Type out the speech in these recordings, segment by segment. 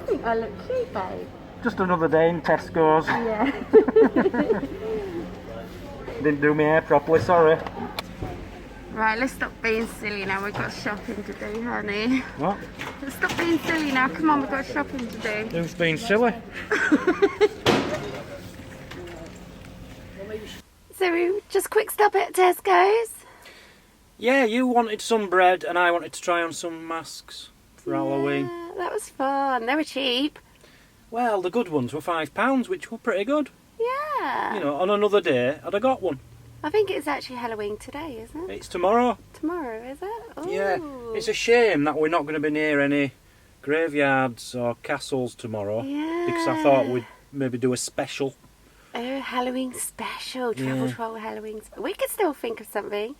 think I look cute, babe. Just another day in Tesco's. Yeah. Didn't do my hair properly, sorry. Right, let's stop being silly now. We've got shopping to do, honey. What? Let's stop being silly now. Come on, we've got shopping to do. Who's being silly? So we just quick stop at Tesco's. Yeah, you wanted some bread and I wanted to try on some masks for Halloween. Yeah, that was fun. They were cheap. Well, the good ones were £5, which were pretty good. Yeah. You know, on another day, I'd have got one. I think it's actually Halloween today, isn't it? It's tomorrow. Tomorrow, is it? Ooh. Yeah, it's a shame that we're not going to be near any graveyards or castles tomorrow. Yeah. Because I thought we'd maybe do a special. Oh, Halloween special. Travel Troll Halloween special. We could still think of something.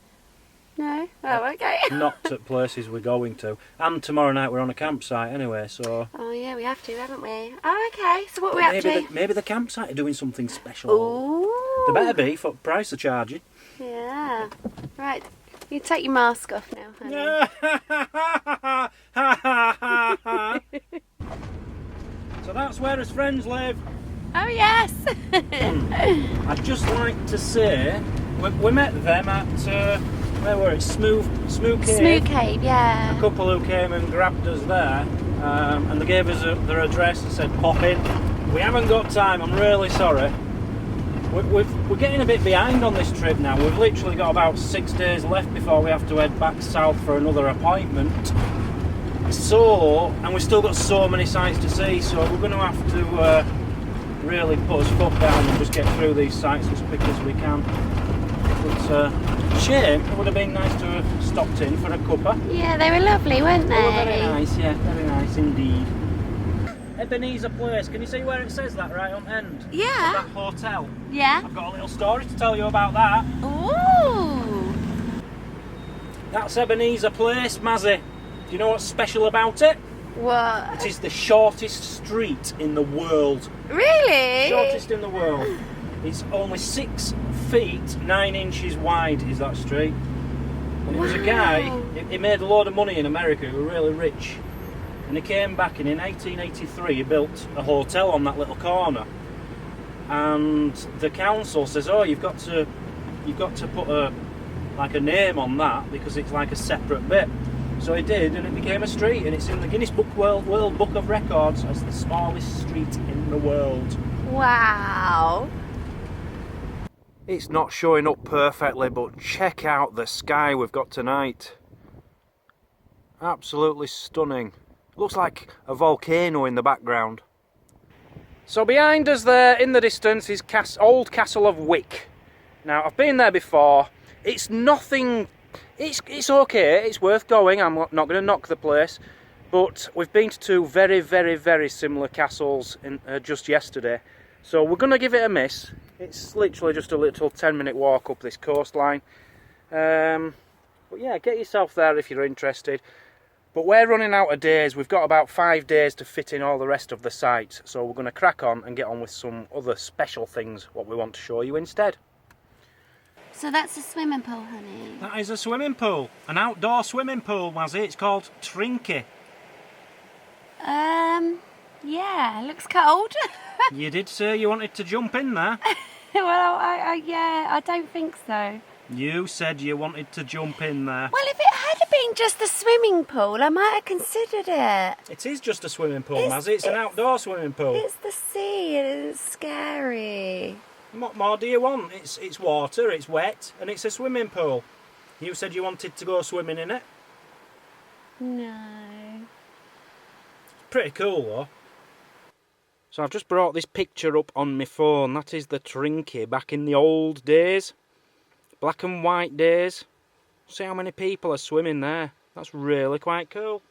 No? Oh, okay. Not at places we're going to. And tomorrow night we're on a campsite anyway, so... Oh, yeah, we have to, haven't we? Oh, okay. So what are we up to? Maybe the campsite are doing something special. Ooh. They better be, for the price they're charging. Yeah. Right. You take your mask off now, honey. So that's where his friends live. Oh, yes. I'd just like to say, we met them at, where were it? Smooth Cave. Smooth Cave, yeah. A couple who came and grabbed us there, and they gave us their address and said pop in. We haven't got time, I'm really sorry. We're getting a bit behind on this trip now. We've literally got about 6 days left before we have to head back south for another appointment. So, and we've still got so many sites to see, so we're going to have to really put us foot down and just get through these sites as quick as we can. But shame, it would have been nice to have stopped in for a cuppa. Yeah, they were lovely, weren't they? They were very nice, yeah, very nice indeed. Ebenezer Place, can you see where it says that right on end? Yeah. That hotel. Yeah. I've got a little story to tell you about that. Ooh. That's Ebenezer Place, Mazzy. Do you know what's special about it? What? It is the shortest street in the world. Really? Shortest in the world. It's only 6 feet 9 inches wide is that street. And it was a guy, he made a load of money in America, he was really rich. And he came back and in 1883 he built a hotel on that little corner. And the council says, oh, you've got to put a name on that because it's like a separate bit. So he did, and it became a street, and it's in the Guinness World Book of Records as the smallest street in the world. Wow. It's not showing up perfectly, but check out the sky we've got tonight. Absolutely stunning. Looks like a volcano in the background. So behind us there, in the distance, is old Castle of Wick. Now, I've been there before. It's nothing... It's okay, it's worth going, I'm not going to knock the place. But we've been to 2 very, very, very similar castles just yesterday. So we're going to give it a miss. It's literally just a little 10-minute walk up this coastline. But yeah, get yourself there if you're interested. But we're running out of days. We've got about 5 days to fit in all the rest of the sites. So we're going to crack on and get on with some other special things, what we want to show you instead. So that's a swimming pool, honey. That is a swimming pool. An outdoor swimming pool, Mazzy. It's called Trinky. Yeah, looks cold. You did say you wanted to jump in there. Well, yeah, I don't think so. You said you wanted to jump in there. Well, if it had been just a swimming pool, I might have considered it. It is just a swimming pool, Mazzy. It's an outdoor swimming pool. It's the sea and it's scary. What more do you want? It's water, it's wet, and it's a swimming pool. You said you wanted to go swimming in it. No. Pretty cool, though. So I've just brought this picture up on my phone. That is the Trinky back in the old days. Black and white days. See how many people are swimming there. That's really quite cool.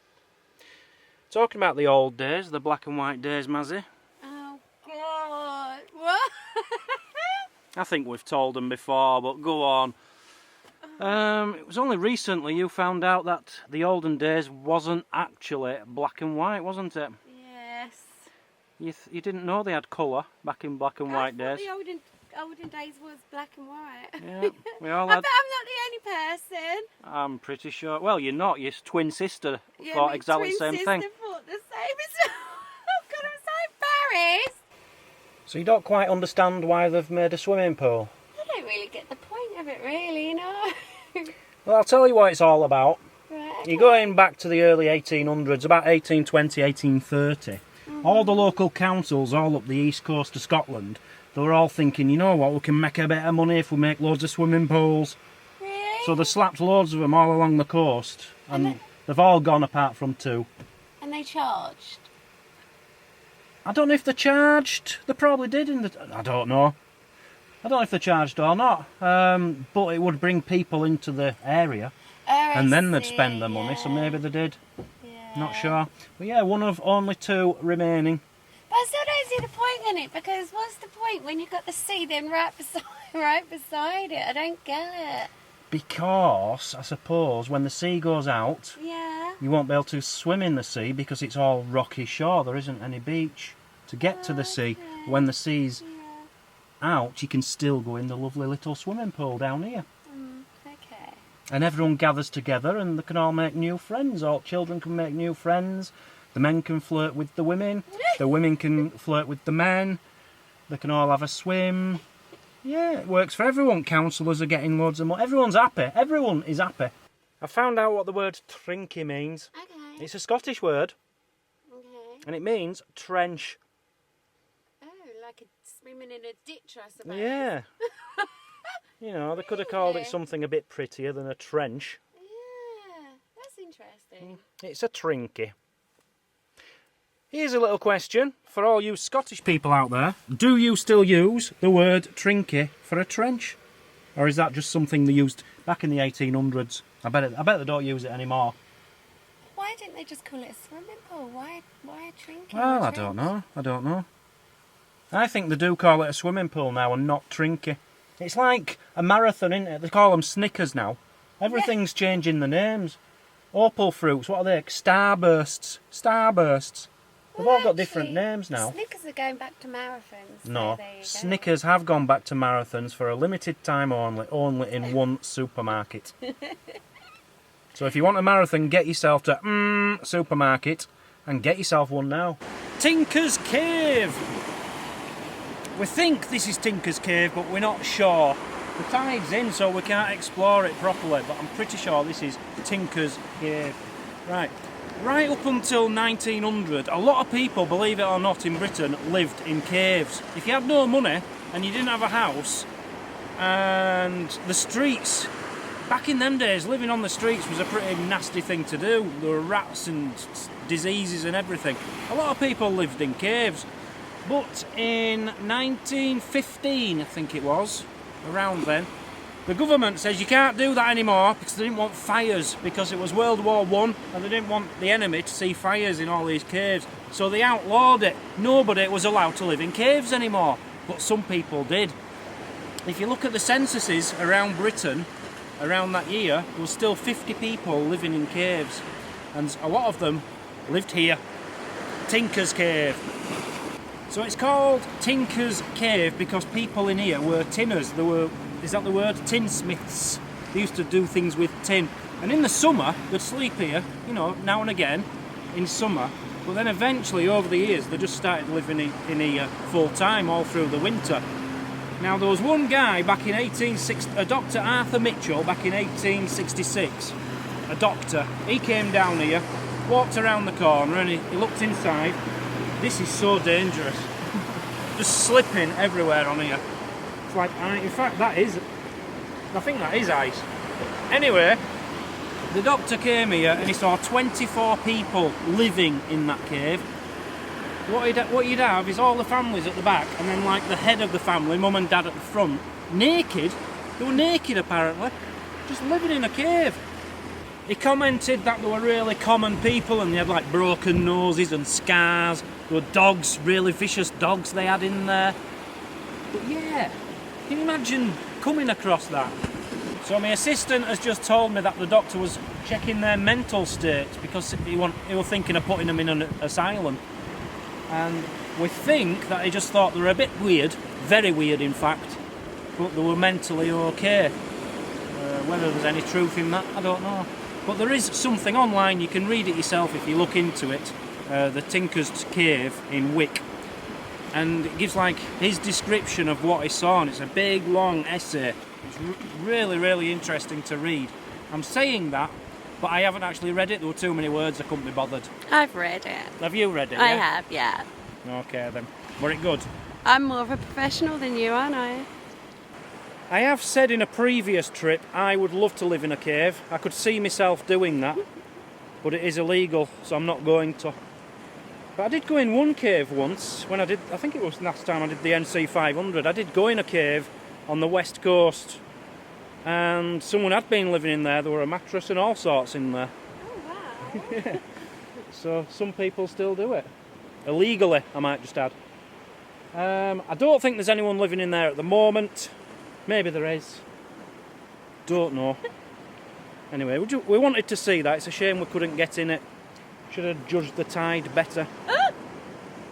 Talking about the old days, the black and white days, Mazzy. Oh, God. What? I think we've told them before, but go on. It was only recently you found out that the olden days wasn't actually black and white, wasn't it? Yes. You didn't know they had colour back in black and white days. The olden days was black and white. Yeah, we all I had. bet I'm not the only person. I'm pretty sure. Well, you're not. Your twin sister thought exactly the same thing. Thought the same. Oh Chris! So you don't quite understand why they've made a swimming pool? I don't really get the point of it, really, you know. Well, I'll tell you what it's all about. Right. You're going back to the early 1800s, about 1820, 1830. All the local councils all up the east coast of Scotland, they were all thinking, you know what, we can make a bit of money if we make loads of swimming pools. Really? So they slapped loads of them all along the coast, and they've all gone apart from two. And they charged? I don't know if they charged. They probably did. I don't know. I don't know if they charged or not. But it would bring people into the area, and then they'd spend their money. So maybe they did. Yeah. Not sure. But yeah, one of only two remaining. But I still don't see the point in it, because what's the point when you've got the sea then right beside it? I don't get it. Because I suppose when the sea goes out, Yeah. you won't be able to swim in the sea because it's all rocky shore. There isn't any beach to get to the sea. Okay. When the sea's Yeah. out, you can still go in the lovely little swimming pool down here. Okay. And everyone gathers together and they can all make new friends. All children can make new friends. The men can flirt with the women. The women can flirt with the men. They can all have a swim. Yeah, it works for everyone. Councillors are getting loads of money. Everyone's happy. Everyone is happy. I found out what the word trinky means. Okay. It's a Scottish word Okay. and it means trench. Oh, like swimming in a ditch, I suppose. Yeah. You know, they could have called it Really? something a bit prettier than a trench. Yeah, that's interesting. It's a trinky. Here's a little question for all you Scottish people out there. Do you still use the word trinky for a trench? Or is that just something they used back in the 1800s? I bet they don't use it anymore. Why didn't they just call it a swimming pool? Why a trinket? Well, I don't know. I think they do call it a swimming pool now and not trinky. It's like a marathon, isn't it? They call them Snickers now. Everything's changing the names. Opal fruits, what are they? Starbursts. They've all got different names now. Snickers are going back to marathons. so No, there you go. Snickers have gone back to marathons for a limited time only in one supermarket. So if you want a marathon, get yourself to supermarket and get yourself one now. Tinker's Cave. We think this is Tinker's Cave, but we're not sure. The tide's in, so we can't explore it properly, but I'm pretty sure this is Tinker's Cave. Right up until 1900, a lot of people, believe it or not, in Britain lived in caves. If you had no money and you didn't have a house, and the streets, back in them days, living on the streets was a pretty nasty thing to do. There were rats and diseases and everything. A lot of people lived in caves. But in 1915, I think it was, around then, the government says you can't do that anymore because they didn't want fires, because it was World War I and they didn't want the enemy to see fires in all these caves. So they outlawed it. Nobody was allowed to live in caves anymore, but some people did. If you look at the censuses around Britain, around that year, there was still 50 people living in caves. And a lot of them lived here. Tinker's Cave. So it's called Tinker's Cave because people in here were tinners. They were, is that the word? Tinsmiths. They used to do things with tin. And in the summer, they'd sleep here, you know, now and again, in summer. But then eventually, over the years, they just started living in here full time, all through the winter. Now, there was one guy back in 1860, a Dr. Arthur Mitchell, back in 1866. A doctor. He came down here, walked around the corner, and he looked inside. This is so dangerous. Just slipping everywhere on here. It's like, in fact, I think that is ice. Anyway, the doctor came here and he saw 24 people living in that cave. What you'd have is all the families at the back, and then like the head of the family, mum and dad at the front, naked. They were naked apparently, just living in a cave. He commented that they were really common people and they had like broken noses and scars. There were dogs, really vicious dogs they had in there. But yeah, can you imagine coming across that? So my assistant has just told me that the doctor was checking their mental state because he was thinking of putting them in an asylum. And we think that he just thought they were a bit weird, very weird in fact, but they were mentally okay. Whether there's any truth in that, I don't know. But there is something online, you can read it yourself if you look into it, the Tinker's Cave in Wick. and it gives like his description of what he saw, and it's a big long essay. It's really, really interesting to read. I'm saying that, but I haven't actually read it. There were too many words, I couldn't be bothered. I've read it. Have you read it? I Yeah? have, yeah. Okay then. Were it good? I'm more of a professional than you, aren't I? I have said in a previous trip I would love to live in a cave. I could see myself doing that, but it is illegal, so I'm not going to. But I did go in one cave once when I think it was last time I did the NC 500. I did go in a cave on the west coast, and someone had been living in there. There were a mattress and all sorts in there. Oh, wow. Yeah. So some people still do it. Illegally, I might just add. I don't think there's anyone living in there at the moment. Maybe there is. Don't know. Anyway, we wanted to see that. It's a shame we couldn't get in it. Should have judged the tide better.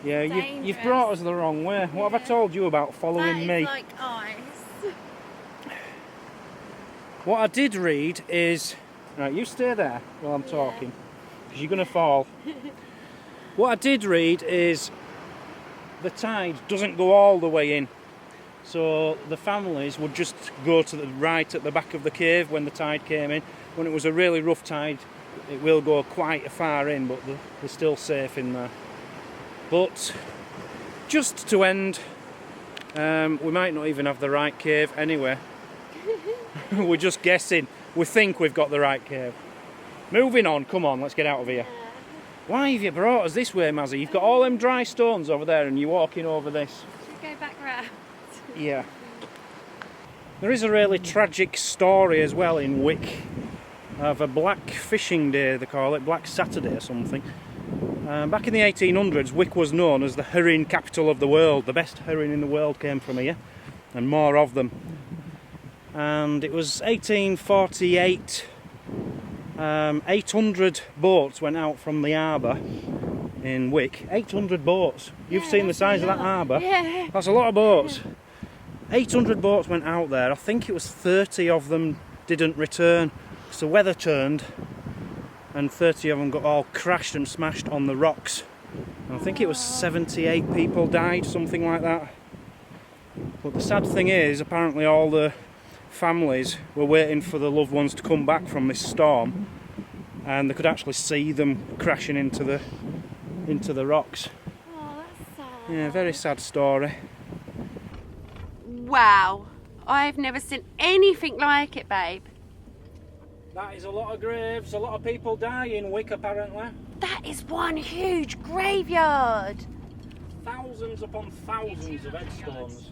Yeah, you've brought us the wrong way. What have I told you about following me? Like ice. What I did read is... Right, you stay there while I'm talking, because you're going to fall. What I did read is the tide doesn't go all the way in. So the families would just go to the right at the back of the cave when the tide came in. When it was a really rough tide, it will go quite far in, but they're still safe in there. But just to end, we might not even have the right cave anyway. We're just guessing. We think we've got the right cave. Moving on, come on, let's get out of here. Why have you brought us this way, Mazzy? You've got all them dry stones over there and you're walking over this. Should we go back round? Yeah. There is a really tragic story as well in Wick of a black fishing day, they call it, Black Saturday or something. Back in the 1800s, Wick was known as the herring capital of the world. The best herring in the world came from here, and more of them. And it was 1848, 800 boats went out from the harbour in Wick. 800 boats. You've seen the size of that harbour? Yeah. That's a lot of boats. 800 boats went out there. I think it was 30 of them didn't return because the weather turned, and 30 of them got all crashed and smashed on the rocks. And I think it was 78 people died, something like that. But the sad thing is, apparently all the families were waiting for the loved ones to come back from this storm, and they could actually see them crashing into the rocks. Oh, that's sad. Yeah, very sad story. Wow. I've never seen anything like it, babe. That is a lot of graves, a lot of people die in Wick apparently. That is one huge graveyard. Thousands upon thousands of headstones.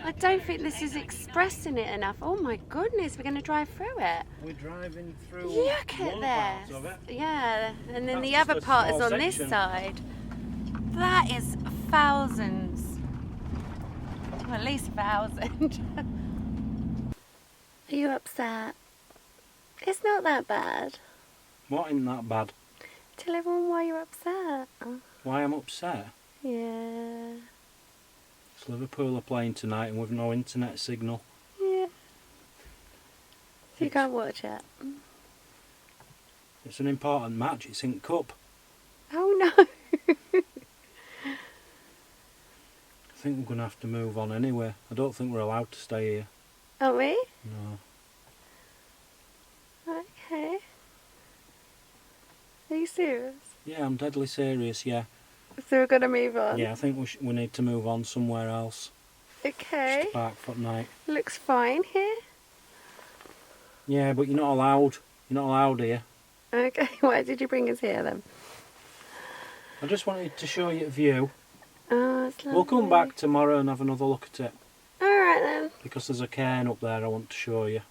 I don't think this is expressing it enough. Oh my goodness, we're going to drive through it. We're driving through Look one at part of this. it. Yeah, and then That's the just other a part is small on this section. side. That is thousands. Well, at least 1,000. Are you upset? It's not that bad. What isn't that bad? Tell everyone why you're upset. Why I'm upset? Yeah. It's Liverpool are playing tonight and we've no internet signal. Yeah. So you can't watch it. It's an important match, it's in Cup. Oh no. I think we're going to have to move on anyway. I don't think we're allowed to stay here. Are we? No. Okay. Are you serious? Yeah, I'm deadly serious, yeah. So we're gonna move on? Yeah, I think we need to move on somewhere else. Okay. Just park for tonight. Looks fine here. Yeah, but you're not allowed. You're not allowed here. Okay, why did you bring us here then? I just wanted to show you a view. Oh, it's lovely. We'll come back tomorrow and have another look at it. Alright then. Because there's a cairn up there I want to show you.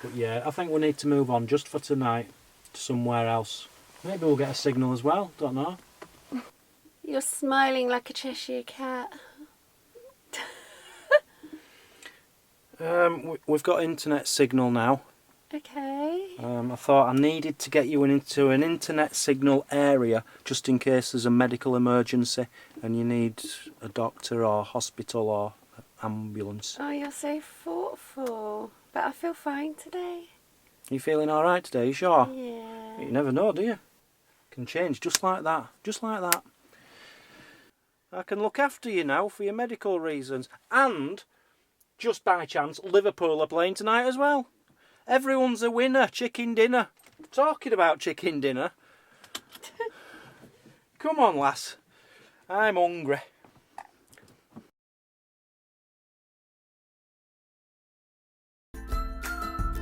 But yeah, I think we need to move on just for tonight to somewhere else. Maybe we'll get a signal as well, don't know. You're smiling like a Cheshire cat. We've got internet signal now. Okay. I thought I needed to get you into an internet signal area just in case there's a medical emergency and you need a doctor or hospital or ambulance. Oh, you're so thoughtful. But I feel fine today. Are you feeling alright today? You sure? Yeah. You never know, do you? Can change just like that. Just like that. I can look after you now for your medical reasons. And, just by chance, Liverpool are playing tonight as well. Everyone's a winner. Chicken dinner. Talking about chicken dinner. Come on, lass. I'm hungry.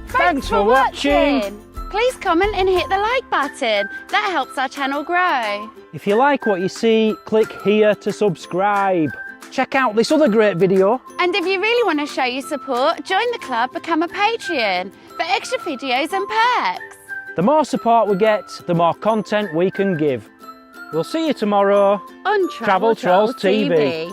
Thanks for watching. Please comment and hit the like button. That helps our channel grow. If you like what you see, click here to subscribe. Check out this other great video. And if you really want to show your support, join the club, become a Patreon for extra videos and perks. The more support we get, the more content we can give. We'll see you tomorrow On Travel Trolls TV.